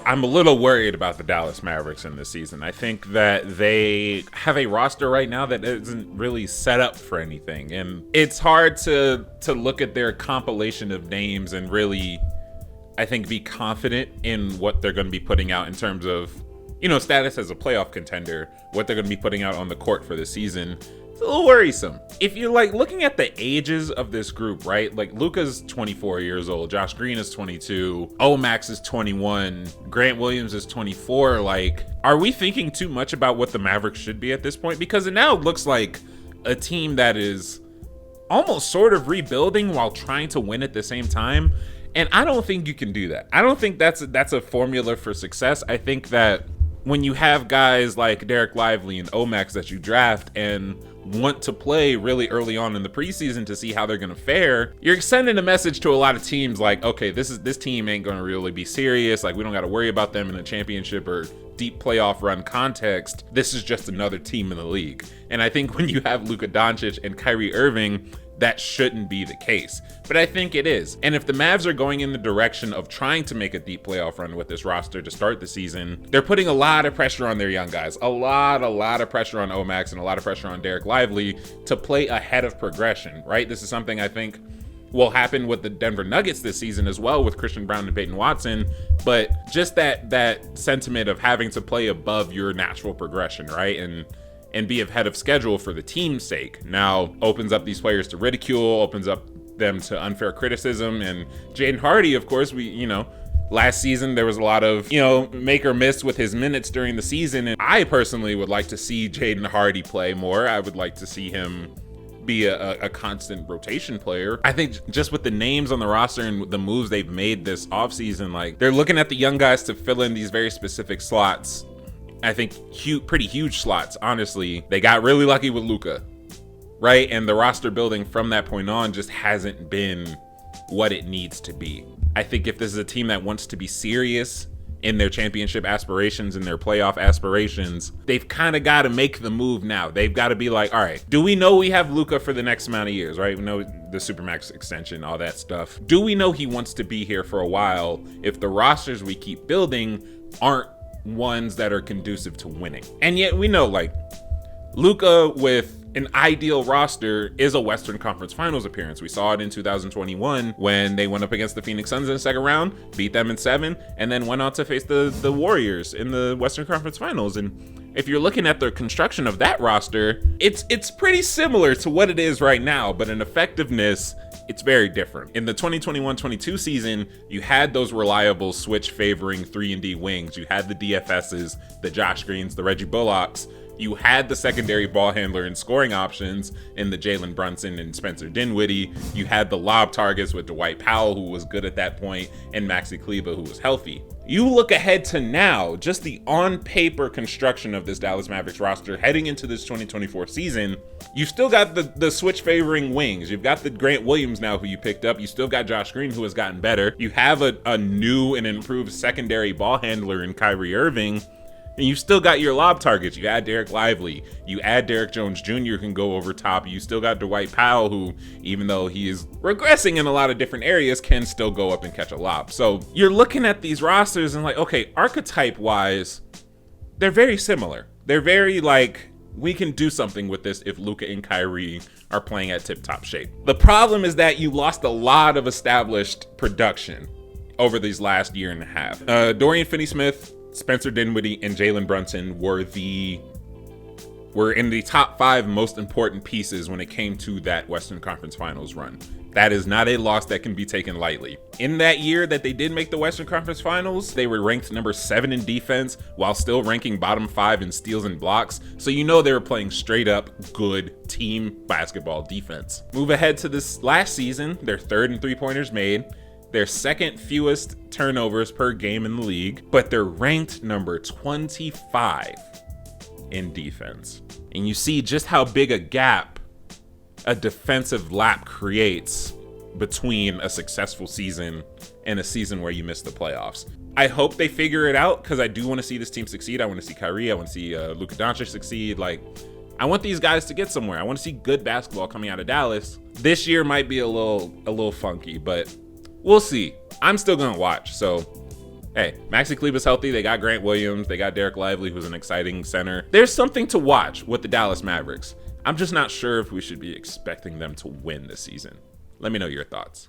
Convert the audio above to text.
I'm a little worried about the Dallas Mavericks in this season. I think that they have a roster right now that isn't really set up for anything. And it's hard to look at their compilation of names and really, I think, be confident in what they're going to be putting out in terms of, status as a playoff contender, what they're going to be putting out on the court for the season. It's a little worrisome. If you're looking at the ages of this group, right? Like Luka's 24 years old, Josh Green is 22, Max is 21, Grant Williams is 24. Are we thinking too much about what the Mavericks should be at this point? Because it now looks like a team that is almost sort of rebuilding while trying to win at the same time. And I don't think you can do that. I don't think that's a formula for success. I think that when you have guys like Derek Lively and Max that you draft and want to play really early on in the preseason to see how they're going to fare, you're sending a message to a lot of teams like, okay, this team ain't going to really be serious. Like, we don't got to worry about them in a championship or deep playoff run context. This is just another team in the league. And I think when you have Luka Doncic and Kyrie Irving, that shouldn't be the case. But I think it is. And if the Mavs are going in the direction of trying to make a deep playoff run with this roster to start the season, they're putting a lot of pressure on their young guys. A lot of pressure on Max and a lot of pressure on Derek Lively to play ahead of progression, right? This is something I think will happen with the Denver Nuggets this season as well with Christian Brown and Peyton Watson. But just that sentiment of having to play above your natural progression, right? And be ahead of schedule for the team's sake now opens up these players to ridicule, opens up them to unfair criticism. And Jaden Hardy, of course, last season there was a lot of, make or miss with his minutes during the season. And I personally would like to see Jaden Hardy play more. I would like to see him be a constant rotation player. I think just with the names on the roster and the moves they've made this offseason, they're looking at the young guys to fill in these very specific slots. I think pretty huge slots, honestly. They got really lucky with Luka, right? And the roster building from that point on just hasn't been what it needs to be. I think if this is a team that wants to be serious in their championship aspirations and their playoff aspirations, they've kind of got to make the move now. They've got to be like, all right, do we know we have Luka for the next amount of years, right? We know the Supermax extension, all that stuff. Do we know he wants to be here for a while if the rosters we keep building aren't ones that are conducive to winning? And yet we know Luka with an ideal roster is a Western Conference Finals appearance. We saw it in 2021 when they went up against the Phoenix Suns in the second round, beat them in 7, and then went on to face the Warriors in the Western Conference Finals. And if you're looking at the construction of that roster, it's pretty similar to what it is right now, but in effectiveness, it's very different. In the 2021-22 season, you had those reliable switch favoring 3-and-D wings. You had the DFSs, the Josh Greens, the Reggie Bullocks. You had the secondary ball handler and scoring options in the Jalen Brunson and Spencer Dinwiddie. You had the lob targets with Dwight Powell, who was good at that point, and Maxi Kleber, who was healthy. You look ahead to now, just the on-paper construction of this Dallas Mavericks roster heading into this 2024 season. You've still got the switch-favoring wings. You've got the Grant Williams now, who you picked up. You still got Josh Green, who has gotten better. You have a new and improved secondary ball handler in Kyrie Irving. And you still got your lob targets. You add Derek Lively. You add Derek Jones Jr. who can go over top. You still got Dwight Powell, who, even though he is regressing in a lot of different areas, can still go up and catch a lob. So you're looking at these rosters and okay, archetype-wise, they're very similar. They're very we can do something with this if Luka and Kyrie are playing at tip-top shape. The problem is that you lost a lot of established production over these last year and a half. Dorian Finney-Smith, Spencer Dinwiddie, and Jalen Brunson were in the top 5 most important pieces when it came to that Western Conference Finals run. That is not a loss that can be taken lightly. In that year that they did make the Western Conference Finals, they were ranked number 7 in defense while still ranking bottom 5 in steals and blocks. So they were playing straight up good team basketball defense. Move ahead to this last season, they're 3rd in 3-pointers made. Their 2nd fewest turnovers per game in the league, but they're ranked number 25 in defense. And you see just how big a gap a defensive lap creates between a successful season and a season where you miss the playoffs. I hope they figure it out because I do want to see this team succeed. I want to see Kyrie. I want to see Luka Doncic succeed. I want these guys to get somewhere. I want to see good basketball coming out of Dallas. This year might be a little funky, but we'll see. I'm still going to watch. So Hey, Maxi Kleber's healthy. They got Grant Williams. They got Derek Lively, who's an exciting center. There's something to watch with the Dallas Mavericks. I'm just not sure if we should be expecting them to win this season. Let me know your thoughts.